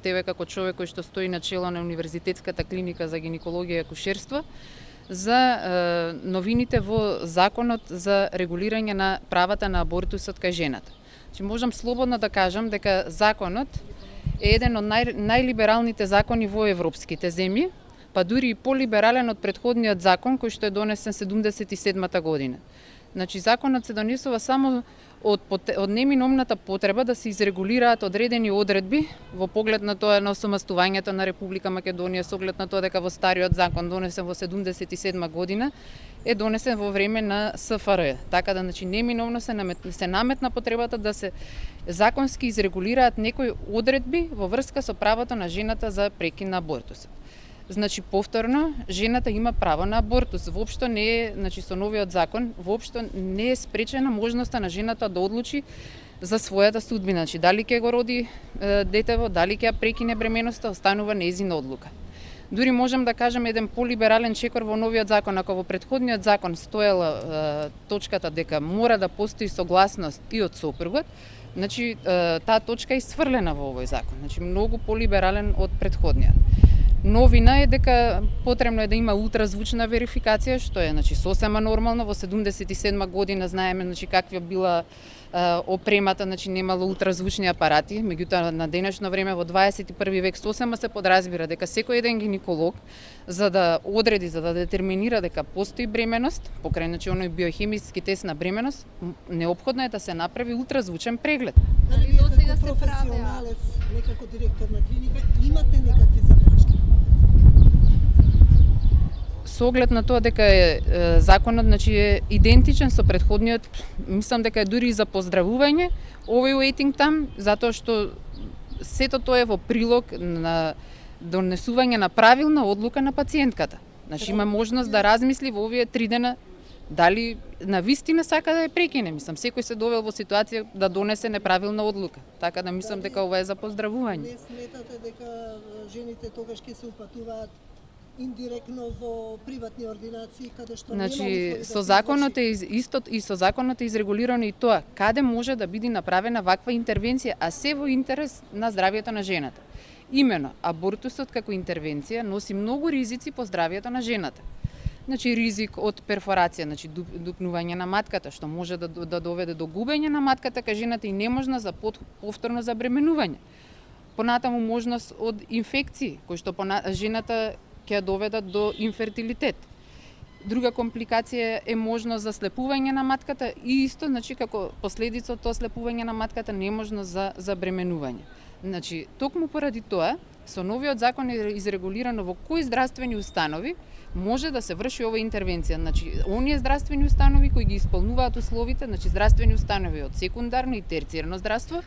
тебе како човек кој што стои на чело на Универзитетската клиника за гинекологија и акушерство за новините во законот за регулирање на правата на абортусот кај жената. Значи можам слободно да кажам дека законот е еден од најлибералните закони во европските земји, па дури и полиберален од претходниот закон кој што е донесен 77-та година. Значи законот се донесува само од неминовната потреба да се изрегулираат одредени одредби во поглед на тоа на осамостувањето на Република Македонија, со оглед на тоа дека во стариот закон донесен во 77 година е донесен во време на СФР. Така да значи неминовно се наметна потребата да се законски изрегулираат некои одредби во врска со правото на жената за прекин на абортусот. Значи повторно жената има право на абортус. Воопшто не е, значи со новиот закон, воопшто не е спречена можноста на жената да одлучи за својата судбина. Значи дали ќе го роди детево, дали ќе ја прекине бременоста, останува нејзина одлука. Дури можам да кажам еден полиберален чекор во новиот закон, ако во претходниот закон стоела точката дека мора да постои согласност и од сопругот, значи таа точка е исфрлена во овој закон. Значи многу полиберален од претходниот. Новина е дека потребно е да има ултразвучна верификација, што е значи сосема нормално. Во 77 година знаеме значи каква била опремата, значи немало ултразвучни апарати, меѓутоа на денешно време во 21 век сосема се подразбира дека секој еден гинеколог за да одреди, за да детерминира дека постои бременост, покрај значи оној биохемиски тест на бременост, неопходно е да се направи ултразвучен преглед. Дали досега се професионалец, некако директор на клиника, имате некакви забелешки? Со оглед на тоа дека законот значи е идентичен со претходниот, мислам дека е дури и за поздравување овој waiting time, затоа што сето тоа е во прилог на донесување на правилна одлука на пациентката. Значи има можност да размисли во овие 3 дена дали на вистина сака да ја прекине. Мислам секој се довел во ситуација да донесе неправилна одлука. Така да мислам дека ова е за поздравување. Не сметате дека жените тогаш ќе се упатуваат индиректно во приватни ординации каде што значи со законот е со законот е изрегулирано и тоа каде може да биде направена ваква интервенција, а се во интерес на здравјето на жената. Имено абортусот како интервенција носи многу ризици по здравјето на жената. Значи ризик од перфорација, значи дупнување на матката, што може да доведе до губење на матката кај жената и неможна за повторно забременување. Понатаму можност од инфекции кои што жената ќе доведат до инфертилитет. Друга компликација е можност за слепување на матката и исто, значи како последица од тоа слепување на матката неможност за забременување. Значи, токму поради тоа, со новиот закон е изрегулирано во кои здравствени установи може да се врши ова интервенција. Значи, оние здравствени установи кои ги исполнуваат условите, значи здравствени установи од секундарно и терцијарно здравство,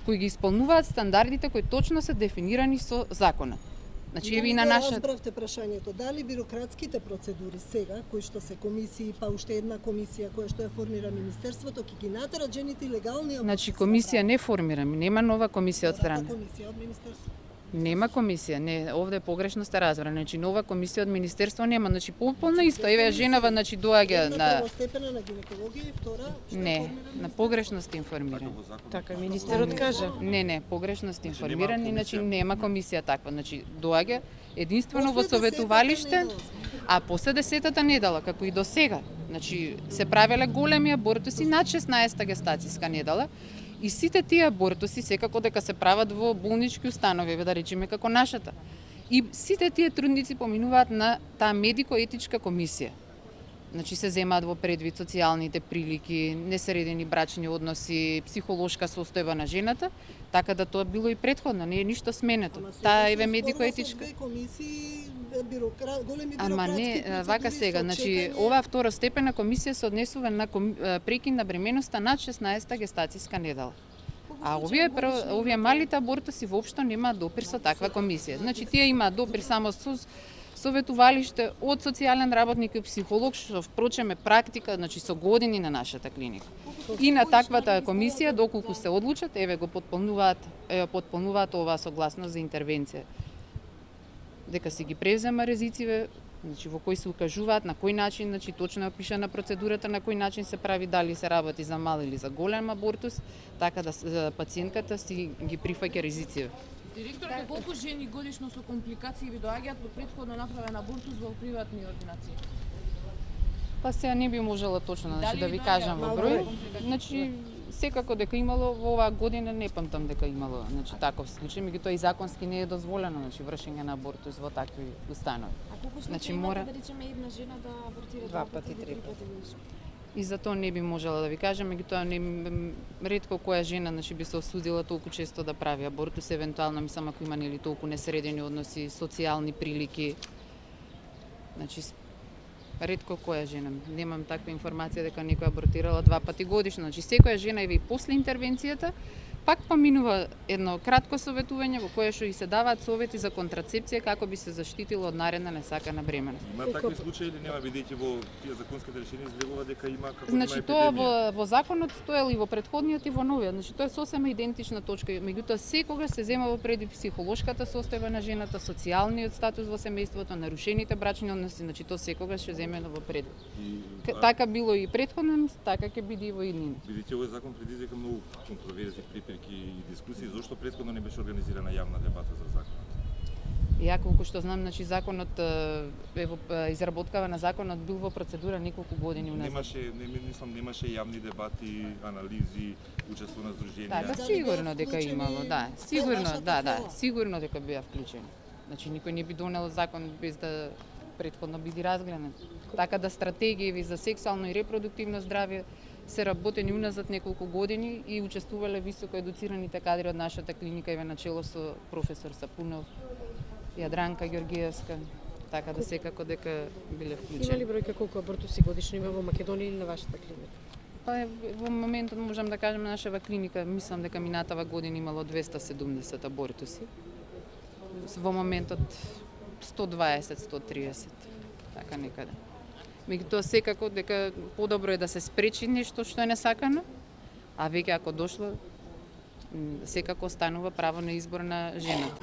кои ги исполнуваат стандардите кои точно се дефинирани со законот. Значи еви на наша разбравте прашањето, дали бирократските процедури сега, кои што се комисии, па уште една комисија која што ја формира министерството, ќе ги натерат жените легални? Значи комисија не формираме, нема нова комисија од страна. Комисија од министерството. Нема комисија, не, овде погрешно сте разбрани. Значи нова комисија од министерство нема, значи полно исто. Еве женава значи доаѓа на првостепена на гинекологија и втора не, на погрешно сте информирани. Така министерот кажа. Не, погрешно сте информирани, значи нема комисија таква. Значи доаѓа единствено во советувалиште, а после 10-та недела, како и до сега, значи се правеле големи абортуси над 16-та гестацијска недела. И сите тие абортуси секако дека се прават во болнички установи, да речеме како нашата. И сите тие трудници поминуваат на таа медико-етичка комисија. Значи се земаат во предвид социјалните прилики, несредени брачни односи, психолошка состојба на жената, така да тоа било и претходно, не е ништо сменето. Таа еве медико-етичка големи Ама не, вака сега, значи оваа второстепена комисија се однесува на прекин на бременоста над 16-та гестацијска недела. А овие малите абортуси воопшто немаат допир со таква комисија. Значи тие имаат допир само со советувалиште од социјален работник и психолог, што впрочем е практика, значи со години на нашата клиника. И на таквата комисија, доколку се одлучат, еве го потполнуваат оваа согласност за интервенција. Дека си ги превзема ризициве, значи во кои се укажуваат, на кој начин, значи точно е опишана процедурата на кој начин се прави, дали се работи за мал или за голем абортус, така да пациентката си ги прифаќа ризициве. Директорка, колку жени годишно со компликации ви доаѓаат во претходно направен абортус во приватни ординации? Па сега не би можела точно Дали да ви ви доаѓа кажам во малку број. компликации? Значи секако дека имало во оваа година не памтам дека имало таков случај, меѓутоа и законски не е дозволено вршење на абортус во такви установи. А колку Значи, случаи мора- имате да речеме една жена да абортира Два пати, или три три пати годишно? И за тоа не би можела да ви кажам, меѓутоа ретко која жена би се осудила толку често да прави абортус, евентуално мислам ако има нели толку несредени односи, социјални прилики. Значи ретко која жена, немам таква информација дека некоја абортирала 2 пати годишно. Значи секоја жена и после интервенцијата пак поминува едно кратко советување во кое што и се даваат совети за контрацепција како би се заштитила од наредна несакана бременост. Има такви случаи или нема, бидејќи во тие законските решенија излегува дека има како Значи има тоа епидемија? во законот стоел и во претходниот и во новиот. Значи тоа е сосема идентична точка. Меѓутоа секогаш се зема во предвид психолошката состојба на жената, социјалниот статус во семејството, нарушените брачни односи, значи тоа секогаш ќе земено во предвид. Така било и претходно, така ќе биде и во иднина. Бидејќи овој закон предизвика многу контроверзи, препирки и дискусии, зошто претходно не беше организирана јавна дебата за законот? Ја колку што знам, значи законот изработкава на законот бил во процедура неколку години уназад. Немаше јавни дебати, анализи, учество на здруженија. Така, Дали сигурно беа дека вклучени имало, да. во Сигурно, вашата да, цела? сигурно дека беа вклучени. Значи никој не би донел закон без да претходно биде разгледан. Така да стратегии за сексуално и репродуктивно здравје се работени уназад неколку години и учествувале високо едуцираните кадри од нашата клиника и начело со професор Сапунов, Јадранка Ѓоргиевска, така да секако дека биле Има ли вклучени. бројка колку абортуси годишно има во Македонија или на вашата клиника? Па во моментот можам да кажам на нашава клиника, мислам дека минатава година имало 270 абортуси. Во моментот 120-130, така некаде. Меѓутоа секако дека подобро е да се спречи нешто што е несакано, а веќе ако дошло, секако останува право на избор на жената.